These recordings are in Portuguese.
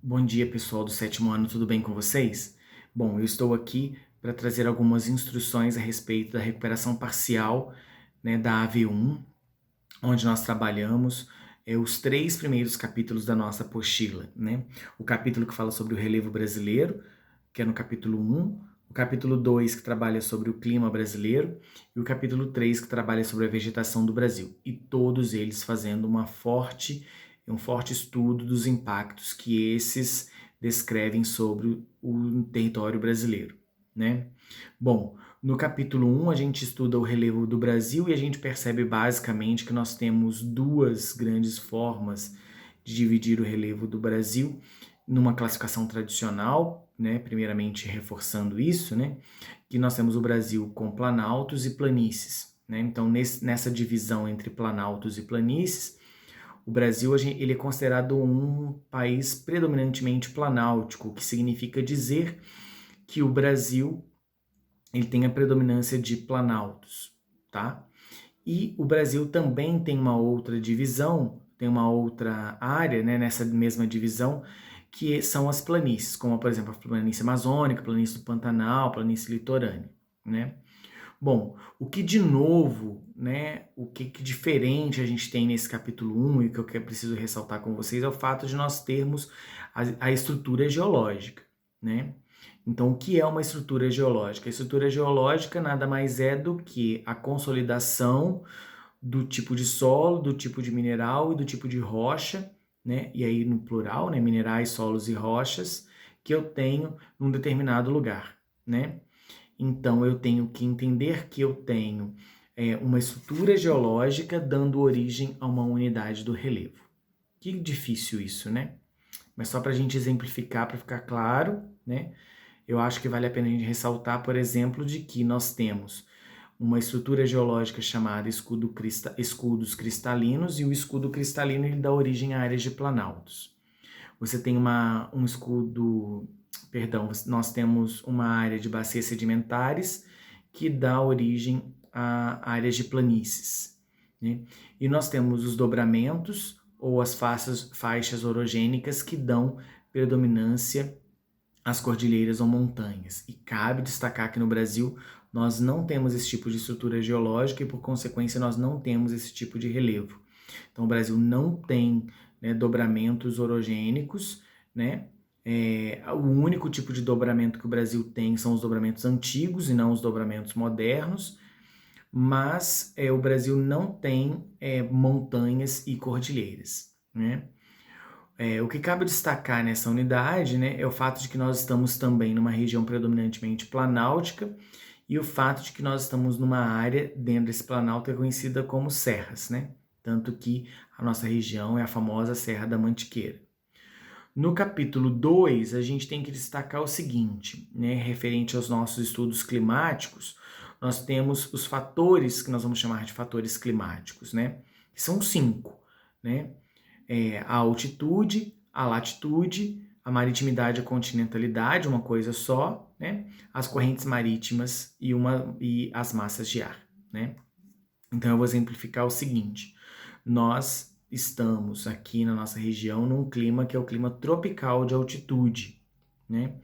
Bom dia, pessoal do sétimo ano, tudo bem com vocês? Bom, eu estou aqui para trazer algumas instruções a respeito da recuperação parcial, né, da AV1, onde nós trabalhamos os 3 primeiros capítulos da nossa apostila, né? O capítulo que fala sobre o relevo brasileiro, que é no capítulo 1, o capítulo 2 que trabalha sobre o clima brasileiro e o capítulo 3 que trabalha sobre a vegetação do Brasil. E todos eles fazendo um forte estudo dos impactos que esses descrevem sobre o território brasileiro, né? Bom, no capítulo 1 a gente estuda o relevo do Brasil e a gente percebe basicamente que nós temos duas grandes formas de dividir o relevo do Brasil numa classificação tradicional, né, primeiramente reforçando isso, né, que nós temos o Brasil com planaltos e planícies, né. Então nessa divisão entre planaltos e planícies, o Brasil ele é considerado um país predominantemente planáltico, o que significa dizer que o Brasil ele tem a predominância de planaltos, tá? E o Brasil também tem uma outra divisão, tem uma outra área, né, nessa mesma divisão, que são as planícies, como por exemplo a planície amazônica, a planície do Pantanal, a planície litorânea, né? Bom, o que de novo, né, o que diferente a gente tem nesse capítulo 1 e o que eu preciso ressaltar com vocês é o fato de nós termos a estrutura geológica, né? Então, o que é uma estrutura geológica? A estrutura geológica nada mais é do que a consolidação do tipo de solo, do tipo de mineral e do tipo de rocha, né? E aí no plural, né? Minerais, solos e rochas que eu tenho num determinado lugar, né? Então, eu tenho que entender que eu tenho uma estrutura geológica dando origem a uma unidade do relevo. Que difícil isso, né? Mas só para a gente exemplificar, para ficar claro, né? Eu acho que vale a pena a gente ressaltar, por exemplo, de que nós temos uma estrutura geológica chamada escudos cristalinos, e o escudo cristalino ele dá origem a áreas de planaltos. Você tem nós temos uma área de bacias sedimentares que dá origem a áreas de planícies, né? E nós temos os dobramentos ou as faixas orogênicas que dão predominância às cordilheiras ou montanhas. E cabe destacar que no Brasil nós não temos esse tipo de estrutura geológica e, por consequência, nós não temos esse tipo de relevo. Então, o Brasil não tem, né, dobramentos orogênicos, né? O único tipo de dobramento que o Brasil tem são os dobramentos antigos e não os dobramentos modernos, mas o Brasil não tem montanhas e cordilheiras, né? O que cabe destacar nessa unidade, né, é o fato de que nós estamos também numa região predominantemente planáltica e o fato de que nós estamos numa área dentro desse planalto é conhecida como serras, né? Tanto que a nossa região é a famosa Serra da Mantiqueira. No capítulo 2, a gente tem que destacar o seguinte, né, referente aos nossos estudos climáticos, nós temos os fatores que nós vamos chamar de fatores climáticos, né? Que são 5, né? A altitude, a latitude, a maritimidade e a continentalidade, uma coisa só, né? As correntes marítimas e as massas de ar, né? Então eu vou exemplificar o seguinte: nós estamos aqui na nossa região num clima que é o clima tropical de altitude, né?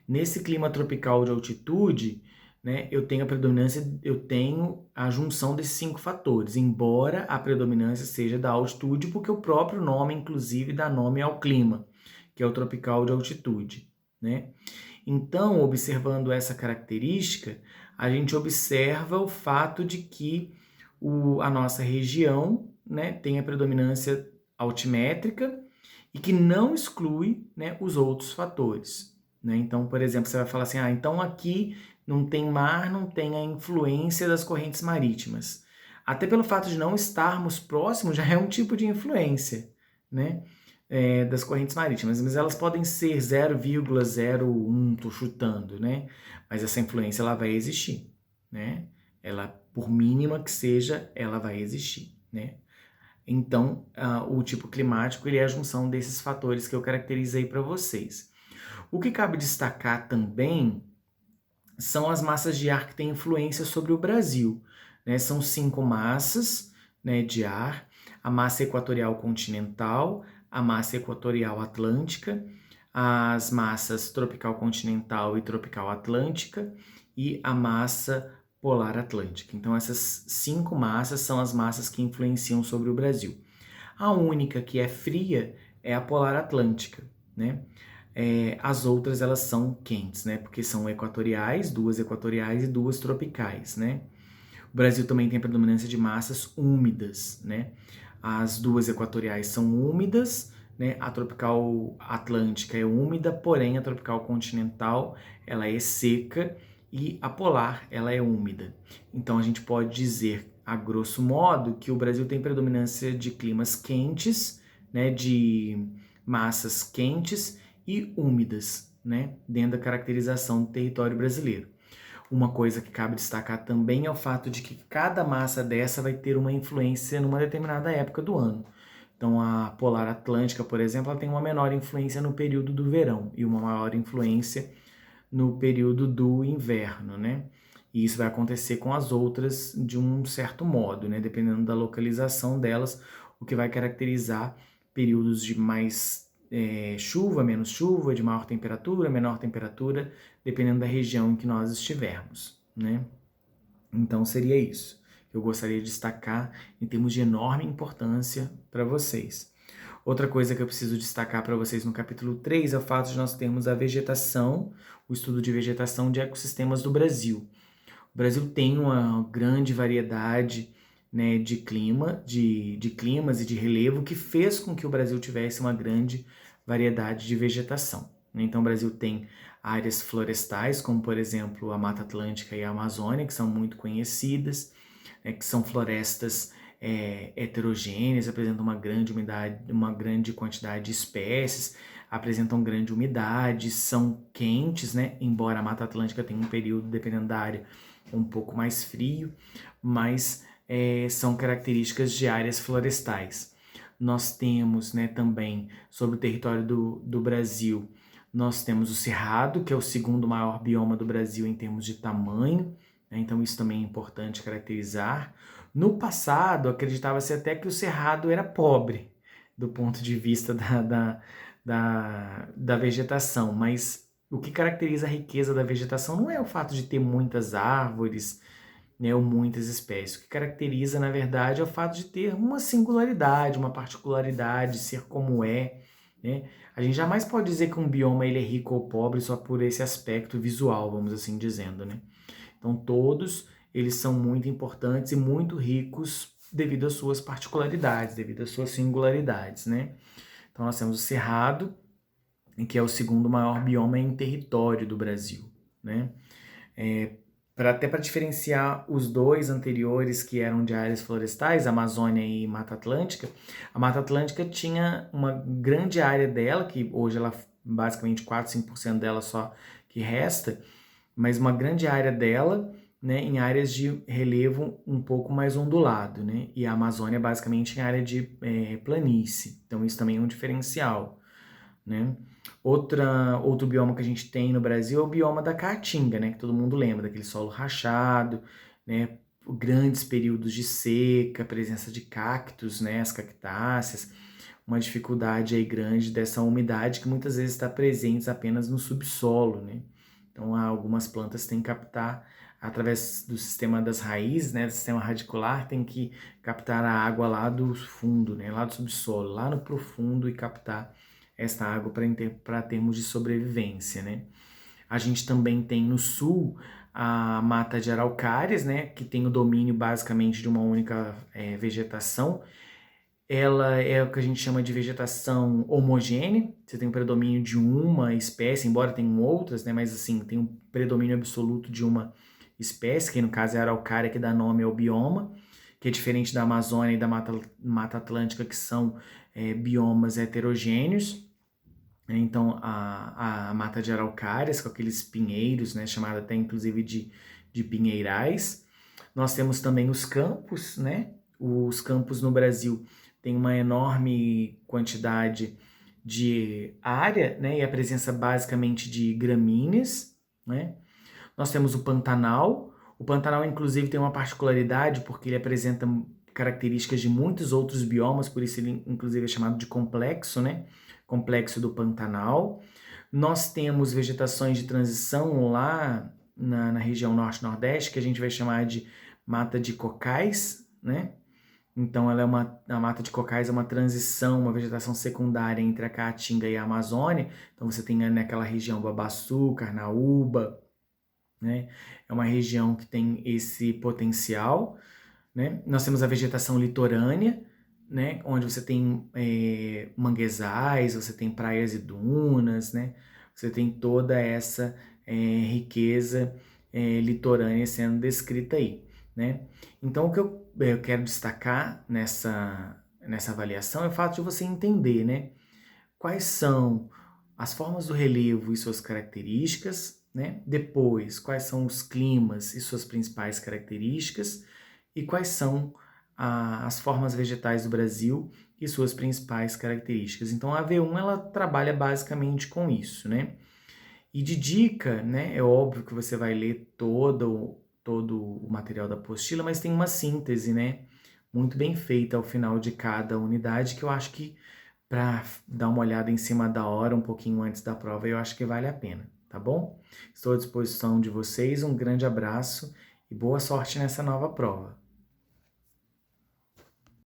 Nesse clima tropical de altitude, né, eu tenho a junção desses 5 fatores, embora a predominância seja da altitude, porque o próprio nome, inclusive, dá nome ao clima, que é o tropical de altitude, né? Então, observando essa característica, a gente observa o fato de que a nossa região, né, tem a predominância altimétrica e que não exclui, né, os outros fatores, né? Então, por exemplo, você vai falar assim, então aqui não tem mar, não tem a influência das correntes marítimas. Até pelo fato de não estarmos próximos já é um tipo de influência, né? Das correntes marítimas, mas elas podem ser 0,01, tô chutando, né? Mas essa influência ela vai existir, né? Ela, por mínima que seja, ela vai existir, né? Então, o tipo climático ele é a junção desses fatores que eu caracterizei para vocês. O que cabe destacar também são as massas de ar que têm influência sobre o Brasil, né? São 5 massas, né, de ar: a massa equatorial continental, a massa equatorial atlântica, as massas tropical continental e tropical atlântica e a massa polar atlântica. Então essas 5 massas são as massas que influenciam sobre o Brasil. A única que é fria é a polar atlântica, né? As outras elas são quentes, né? Porque são equatoriais, 2 equatoriais e 2 tropicais, né? O Brasil também tem a predominância de massas úmidas, né? As 2 equatoriais são úmidas, né? A tropical atlântica é úmida, porém a tropical continental ela é seca e a polar ela é úmida. Então a gente pode dizer, a grosso modo, que o Brasil tem predominância de climas quentes, né? De massas quentes e úmidas, né? Dentro da caracterização do território brasileiro. Uma coisa que cabe destacar também é o fato de que cada massa dessa vai ter uma influência numa determinada época do ano. Então, a polar atlântica, por exemplo, ela tem uma menor influência no período do verão e uma maior influência no período do inverno, né? E isso vai acontecer com as outras de um certo modo, né? Dependendo da localização delas, o que vai caracterizar períodos de mais chuva, menos chuva, de maior temperatura, menor temperatura, dependendo da região em que nós estivermos, né? Então seria isso que eu gostaria de destacar em termos de enorme importância para vocês. Outra coisa que eu preciso destacar para vocês no capítulo 3 é o fato de nós termos a vegetação, o estudo de vegetação de ecossistemas do Brasil. O Brasil tem uma grande variedade, né, de climas e de relevo que fez com que o Brasil tivesse uma grande variedade de vegetação. Então o Brasil tem áreas florestais, como por exemplo a Mata Atlântica e a Amazônia, que são muito conhecidas, né, que são florestas heterogêneas, apresentam uma grande quantidade de espécies, apresentam grande umidade, são quentes, né? Embora a Mata Atlântica tenha um período, dependendo da área, um pouco mais frio, mas são características de áreas florestais. Nós temos, né, também sobre o território do Brasil, nós temos o Cerrado, que é o segundo maior bioma do Brasil em termos de tamanho, né? Então isso também é importante caracterizar. No passado, acreditava-se até que o Cerrado era pobre, do ponto de vista da vegetação, mas o que caracteriza a riqueza da vegetação não é o fato de ter muitas árvores, né, ou muitas espécies. O que caracteriza, na verdade, é o fato de ter uma singularidade, uma particularidade, ser como é, né? A gente jamais pode dizer que um bioma ele é rico ou pobre só por esse aspecto visual, vamos assim dizendo, né? Então todos eles são muito importantes e muito ricos devido às suas particularidades, devido às suas singularidades, né? Então nós temos o Cerrado, que é o segundo maior bioma em território do Brasil, né? Até para diferenciar os dois anteriores que eram de áreas florestais, Amazônia e Mata Atlântica, a Mata Atlântica tinha uma grande área dela, que hoje ela basicamente 4, 5% dela só que resta, mas uma grande área dela, né, em áreas de relevo um pouco mais ondulado, né? E a Amazônia basicamente em área de planície. Então isso também é um diferencial, né? Outro bioma que a gente tem no Brasil é o bioma da Caatinga, né? Que todo mundo lembra, daquele solo rachado, né? Grandes períodos de seca, presença de cactos, né? As cactáceas, uma dificuldade aí grande dessa umidade que muitas vezes está presente apenas no subsolo, né? Então, algumas plantas têm que captar através do sistema das raízes, né, do sistema radicular, tem que captar a água lá do fundo, né, lá do subsolo, lá no profundo e captar esta água para termos de sobrevivência, né. A gente também tem no sul a mata de araucárias, né, que tem o domínio basicamente de uma única vegetação. Ela é o que a gente chama de vegetação homogênea, você tem um predomínio de uma espécie, embora tenham outras, né, mas assim, tem um predomínio absoluto de uma espécie, que no caso é a araucária, que dá nome ao bioma, que é diferente da Amazônia e da Mata Atlântica, que são biomas heterogêneos. Então, a mata de araucárias, com aqueles pinheiros, né, chamada até inclusive de pinheirais. Nós temos também os campos, né? Os campos no Brasil têm uma enorme quantidade de área, né? E a presença basicamente de gramíneas, né? Nós temos o Pantanal. O Pantanal, inclusive, tem uma particularidade porque ele apresenta características de muitos outros biomas, por isso ele, inclusive, é chamado de complexo, né? complexo do Pantanal. Nós temos vegetações de transição lá na região norte-nordeste, que a gente vai chamar de mata de cocais, né? Então, a mata de cocais é uma transição, uma vegetação secundária entre a Caatinga e a Amazônia. Então, você tem naquela região Babaçu, Carnaúba, né? É uma região que tem esse potencial, né? Nós temos a vegetação litorânea, né? Onde você tem manguezais, você tem praias e dunas, né? Você tem toda essa riqueza litorânea sendo descrita aí, né? Então, o que eu quero destacar nessa avaliação é o fato de você entender, né? Quais são as formas do relevo e suas características, né? Depois, quais são os climas e suas principais características, e quais são as formas vegetais do Brasil e suas principais características. Então, a V1 ela trabalha basicamente com isso, né? E de dica, né? É óbvio que você vai ler todo o material da apostila, mas tem uma síntese, né? Muito bem feita ao final de cada unidade, que eu acho que para dar uma olhada em cima da hora, um pouquinho antes da prova, eu acho que vale a pena, tá bom? Estou à disposição de vocês, um grande abraço e boa sorte nessa nova prova.